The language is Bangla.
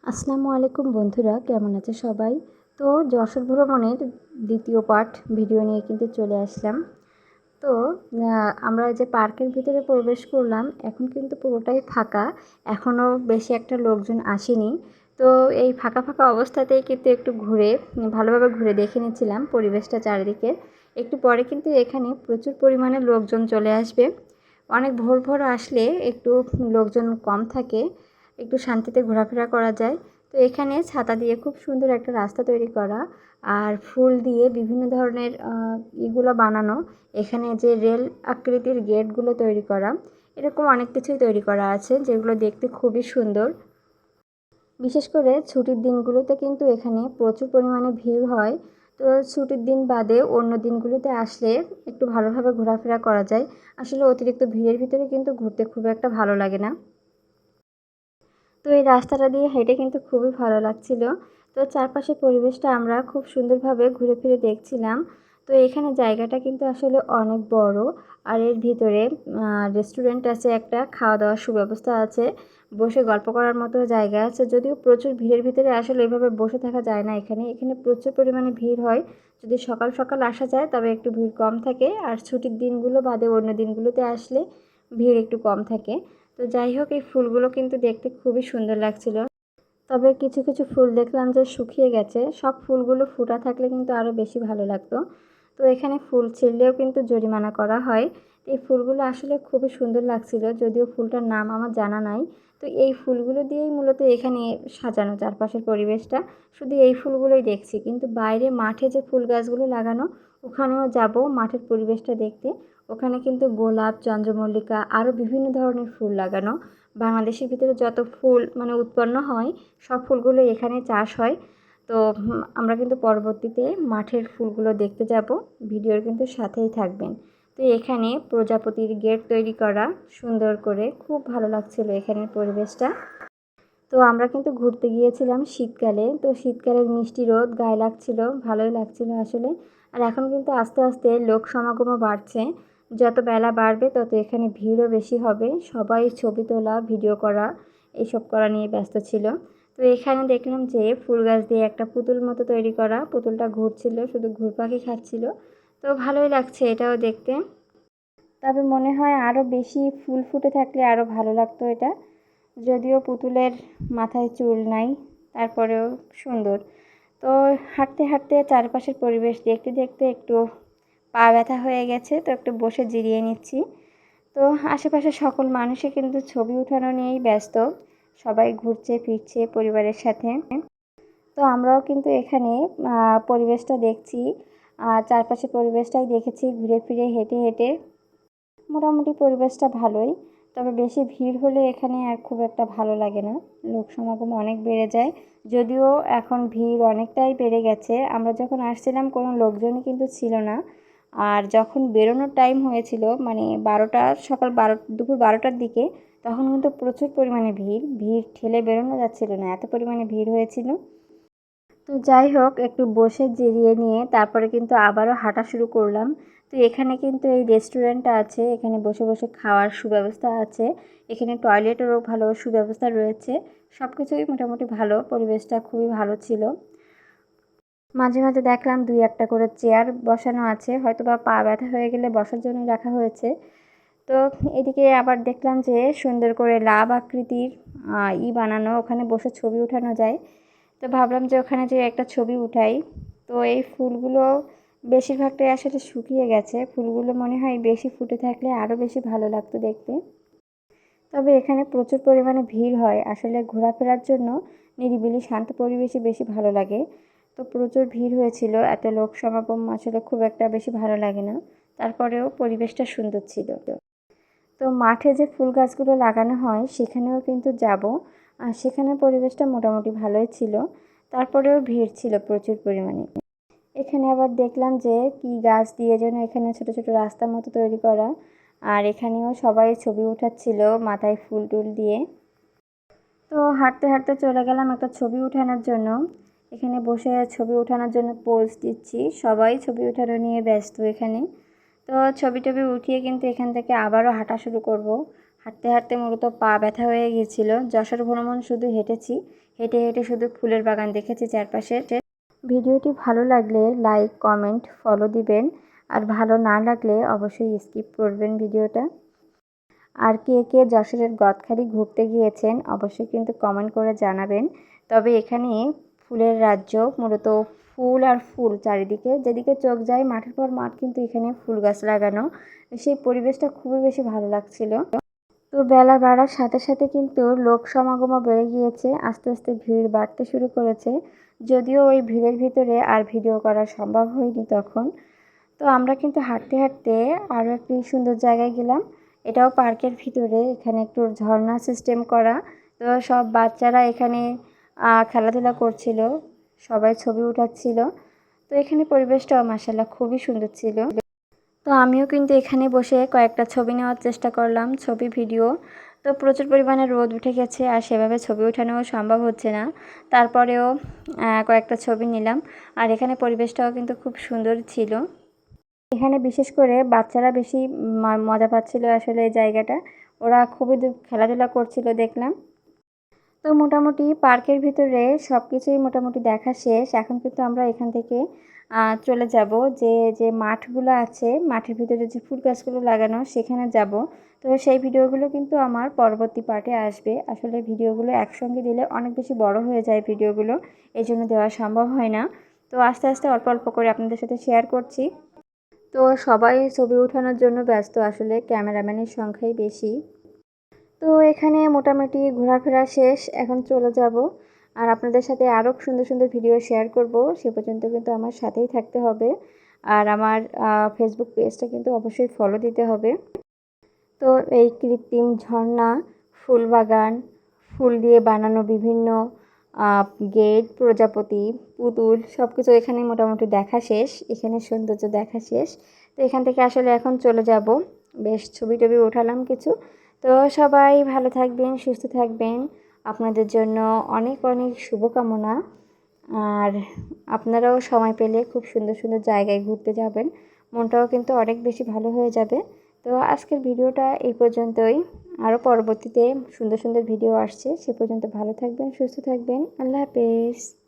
আসসালামু আলাইকুম বন্ধুরা, কেমন আছে সবাই? তো যশোর ভ্রমণের দ্বিতীয় পার্ট ভিডিও নিয়ে কিন্তু চলে আসলাম। তো আমরা যে পার্কের ভিতরে প্রবেশ করলাম, এখন কিন্তু পুরোটাই ফাঁকা। এখনও বেশি একটা লোকজন আসেনি। তো এই ফাঁকা ফাঁকা অবস্থাতেই কিন্তু একটু ভালোভাবে ঘুরে দেখে নিচ্ছিলাম পরিবেশটা চারিদিকে। একটু পরে কিন্তু এখানে প্রচুর পরিমাণে লোকজন চলে আসবে। অনেক ভোর ভোর আসলে একটু লোকজন কম থাকে, একটু শান্তিতে ঘোরাফেরা করা যায়। তো এখানে ছাতা দিয়ে খুব সুন্দর একটা রাস্তা তৈরি করা, আর ফুল দিয়ে বিভিন্ন ধরনের ইগুলো বানানো। এখানে যে রেল আকৃতির গেটগুলো তৈরি করা, এরকম অনেক কিছুই তৈরি করা আছে যেগুলো দেখতে খুবই সুন্দর। বিশেষ করে ছুটির দিনগুলোতে কিন্তু এখানে প্রচুর পরিমাণে ভিড় হয়। তো ছুটির দিন বাদে অন্য দিনগুলোতে আসলে একটু ভালোভাবে ঘোরাফেরা করা যায়। আসলে অতিরিক্ত ভিড়ের ভিতরে কিন্তু ঘুরতে খুব একটা ভালো লাগে না। তো এই রাস্তাটা দিয়ে হেঁটে কিন্তু খুবই ভালো লাগছিল। তো চারপাশের পরিবেশটা আমরা খুব সুন্দরভাবে ঘুরে ফিরে দেখছিলাম। তো এখানে জায়গাটা কিন্তু আসলে অনেক বড়, আর এর ভিতরে রেস্টুরেন্ট আছে, একটা খাওয়া দাওয়ার সুব্যবস্থা আছে, বসে গল্প করার মতো জায়গা আছে। যদিও প্রচুর ভিড়ের ভিতরে আসলে এভাবে বসে থাকা যায় না। এখানে প্রচুর পরিমাণে ভিড় হয়। যদি সকাল সকাল আসা যায় তবে একটু ভিড় কম থাকে, আর ছুটির দিনগুলো বাদে অন্য দিনগুলোতে আসলে ভিড় একটু কম থাকে। তো যাই হোক, এই ফুলগুলো কিন্তু দেখতে খুবই সুন্দর লাগছিল। তবে কিছু কিছু ফুল দেখলাম যে শুকিয়ে গেছে। সব ফুলগুলো ফুটা থাকলে কিন্তু আরও বেশি ভালো লাগতো। তো এখানে ফুল ছিঁড়লেও কিন্তু জরিমানা করা হয়। এই ফুলগুলো আসলে খুবই সুন্দর লাগছিল, যদিও ফুলটার নাম আমার জানা নাই। তো এই ফুলগুলো দিয়েই মূলত এখানে সাজানো চারপাশের পরিবেশটা। শুধু এই ফুলগুলোই দেখছি, কিন্তু বাইরে মাঠে যে ফুল গাছগুলো লাগানো, ওখানেও যাব মাঠের পরিবেশটা দেখতে। ওখানে কিন্তু গোলাপ, চন্দ্রমল্লিকা, আরও বিভিন্ন ধরনের ফুল লাগানো। বাংলাদেশের ভিতরে যত ফুল মানে উৎপন্ন হয়, সব ফুলগুলো এখানে চাষ হয়। তো আমরা কিন্তু পরবর্তীতে মাঠের ফুলগুলো দেখতে যাব। ভিডিওর কিন্তু সাথেই থাকবেন। তো এখানে প্রজাপতির গেট তৈরি করা সুন্দর করে, খুব ভালো লাগছিল এখানের পরিবেশটা। তো আমরা কিন্তু ঘুরতে গিয়েছিলাম শীতকালে। তো শীতকালের মিষ্টি রোদ গায়ে লাগছিল, ভালোই লাগছিল আসলে। আর এখন কিন্তু আস্তে আস্তে লোক সমাগমও বাড়ছে। যত বেলা বাড়বে তত এখানে ভিড়ও বেশি হবে। সবাই ছবি তোলা, ভিডিও করা, এইসব করা নিয়ে ব্যস্ত ছিল। তো এখানে দেখলাম যে ফুল গাছ দিয়ে একটা পুতুল মতো তৈরি করা, পুতুলটা ঘুরছিল, শুধু ঘুরপাখি খাচ্ছিল। তো ভালোই লাগছে এটাও দেখতে। তবে মনে হয় আরও বেশি ফুল ফুটে থাকলে আরও ভালো লাগতো এটা। যদিও পুতুলের মাথায় চুল নাই, তারপরেও সুন্দর। তো হাঁটতে হাঁটতে চারপাশের পরিবেশ দেখতে দেখতে একটু পা ব্যথা হয়ে গেছে, তো একটু বসে জিরিয়ে নিচ্ছি। তো আশেপাশে সকল মানুষই কিন্তু ছবি ওঠানো নিয়েই ব্যস্ত। সবাই ঘুরছে ফিরছে পরিবারের সাথে। তো আমরাও কিন্তু এখানে পরিবেশটা দেখছি, আর চারপাশের পরিবেশটাই দেখেছি ঘুরে ফিরে হেঁটে হেঁটে। মোটামুটি পরিবেশটা ভালোই। তবে বেশি ভিড় হলে এখানে আর খুব একটা ভালো লাগে না, লোক সমাগম অনেক বেড়ে যায়। যদিও এখন ভিড় অনেকটাই বেড়ে গেছে। আমরা যখন আসছিলাম কোনো লোকজনই কিন্তু ছিল না। আর যখন বেরোনোর টাইম হয়েছিল, মানে 12টা, দুপুর 12টার দিকে, তখন কিন্তু প্রচুর পরিমাণে ভিড় ঠেলে বেরোনো যাচ্ছিল না, এত পরিমাণে ভিড় হয়েছিল। তো যাই হোক, একটু বসে জিরিয়ে নিয়ে তারপরে কিন্তু আবারও হাঁটা শুরু করলাম। তো এখানে কিন্তু এই রেস্টুরেন্টটা আছে, এখানে বসে বসে খাওয়ার সুব্যবস্থা আছে। এখানে টয়লেটেরও ভালো সুব্যবস্থা রয়েছে। সব কিছুই মোটামুটি ভালো, পরিবেশটা খুবই ভালো ছিল। মাঝে মাঝে দেখলাম 2-1টা করে চেয়ার বসানো আছে, হয়তো বা পা ব্যথা হয়ে গেলে বসার জন্য রাখা হয়েছে। তো এদিকে আবার দেখলাম যে সুন্দর করে লাভ আকৃতির বানানো, ওখানে বসে ছবি ওঠানো যায়। তো ভাবলাম যে ওখানে যে একটা ছবি উঠাই। তো এই ফুলগুলো বেশিরভাগটাই আসলে শুকিয়ে গেছে, ফুলগুলো মনে হয় বেশি ফুটে থাকলে আরও বেশি ভালো লাগতো দেখতে। তবে এখানে প্রচুর পরিমাণে ভিড় হয়, আসলে ঘোরাফেরার জন্য নিরিবিলি শান্ত পরিবেশই বেশি ভালো লাগে। তো প্রচুর ভিড় হয়েছিল, এত লোক সমাগম আসলে খুব একটা বেশি ভালো লাগে না। তারপরেও পরিবেশটা সুন্দর ছিল। তো মাঠে যে ফুল গাছগুলো লাগানো হয় সেখানেও কিন্তু যাব, আর সেখানে পরিবেশটা মোটামুটি ভালোই ছিল। তারপরেও ভিড় ছিল প্রচুর পরিমাণে। এখানে আবার দেখলাম যে কি গাছ দিয়ে যেন এখানে ছোট ছোট রাস্তার মতো তৈরি করা, আর এখানেও সবাই ছবি উঠাচ্ছিল মাথায় ফুল টুল দিয়ে। তো হাঁটতে হাঁটতে চলে গেলাম একটা ছবি ওঠানোর জন্য। এখানে বসে ছবি ওঠানোর জন্য পোজ দিচ্ছি, সবাই ছবি ওঠানো নিয়ে ব্যস্ত এখানে। তো ছবি টবি উঠিয়ে কিন্তু এখান থেকে আবারও হাঁটা শুরু করব। হাঁটতে হাঁটতে মূলত পা ব্যথা হয়ে গিয়েছিল। যশোর ভ্রমণ শুধু হেঁটেছি, হেঁটে হেঁটে শুধু ফুলের বাগান দেখেছি চারপাশে। ভিডিওটি ভালো লাগলে লাইক, কমেন্ট, ফলো দিবেন। আর ভালো না লাগলে অবশ্যই স্কিপ করবেন ভিডিওটা। আর কে কে যশোরের গদখালি ঘুরতে গিয়েছেন অবশ্যই কিন্তু কমেন্ট করে জানাবেন। তবে এখানে ফুলের রাজ্য, মূলত ফুল আর ফুল চারিদিকে, যেদিকে চোখ যায় মাঠের পর মাঠ, কিন্তু এখানে ফুল গাছ লাগানো, সেই পরিবেশটা খুবই বেশি ভালো লাগছিল। তো বেলা বাড়ার সাথে সাথে কিন্তু লোক সমাগমও বেড়ে গিয়েছে, আস্তে আস্তে ভিড় বাড়তে শুরু করেছে। যদিও ওই ভিড়ের ভিতরে আর ভিডিও করা সম্ভব হয়নি তখন। তো আমরা কিন্তু হাঁটতে হাঁটতে আরও একটি সুন্দর জায়গায় গেলাম। এটাও পার্কের ভিতরে, এখানে একটু ঝর্ণা সিস্টেম করা। তো সব বাচ্চারা এখানে খেলাধুলা করছিল, সবাই ছবি উঠাচ্ছিল। তো এখানে পরিবেশটাও মাশাআল্লাহ খুবই সুন্দর ছিল। তো আমিও কিন্তু এখানে বসে কয়েকটা ছবি নেওয়ার চেষ্টা করলাম, ছবি ভিডিও। তো প্রচুর পরিমাণে রোদ উঠে গেছে আর সেভাবে ছবি ওঠানো সম্ভব হচ্ছে না। তারপরেও কয়েকটা ছবি নিলাম। আর এখানে পরিবেশটাও কিন্তু খুব সুন্দর ছিল। এখানে বিশেষ করে বাচ্চারা বেশি মজা পাচ্ছিল আসলে এই জায়গাটা। ওরা খুবই খেলাধুলা করছিল দেখলাম। তো মোটামুটি পার্কের ভিতরে সব কিছুই মোটামুটি দেখা শেষ। এখন কিন্তু আমরা এখান থেকে চলে যাব, যে মাঠগুলো আছে, মাঠের ভিতরে যে ফুল গাছগুলো লাগানো সেখানে যাব। তো সেই ভিডিওগুলো কিন্তু আমার পরবর্তী পার্টে আসবে। আসলে ভিডিওগুলো একসঙ্গে দিলে অনেক বেশি বড় হয়ে যায় ভিডিওগুলো, এই জন্য দেওয়া সম্ভব হয় না। তো আস্তে আস্তে অল্প অল্প করে আপনাদের সাথে শেয়ার করছি। তো সবাই ছবি ওঠানোর জন্য ব্যস্ত, আসলে ক্যামেরাম্যানের সংখ্যাই বেশি। তো এখানে মোটামুটি ঘোরাফেরা শেষ, এখন চলে যাব। আর আপনাদের সাথে আরও সুন্দর সুন্দর ভিডিও শেয়ার করব, সে পর্যন্ত কিন্তু আমার সাথেই থাকতে হবে। আর আমার ফেসবুক পেজটা কিন্তু অবশ্যই ফলো দিতে হবে। তো এই কৃত্রিম ঝর্ণা, ফুল বাগান, ফুল দিয়ে বানানো বিভিন্ন গেট, প্রজাপতি, পুতুল, সব কিছু এখানে মোটামুটি দেখা শেষ। এখানে সৌন্দর্য দেখা শেষ। তো এখান থেকে আসলে এখন চলে যাব। বেশ ছবি টবি উঠালাম কিছু। তো সবাই ভালো থাকবেন, সুস্থ থাকবেন। আপনাদের জন্য অনেক অনেক শুভকামনা। আর আপনারাও সময় পেলে খুব সুন্দর সুন্দর জায়গায় ঘুরতে যাবেন, মনটাও কিন্তু অনেক বেশি ভালো হয়ে যাবে। তো আজকের ভিডিওটা এই পর্যন্তই। আরও পরবর্তীতে সুন্দর সুন্দর ভিডিও আসছে, সে পর্যন্ত ভালো থাকবেন, সুস্থ থাকবেন। আল্লাহ হাফেজ।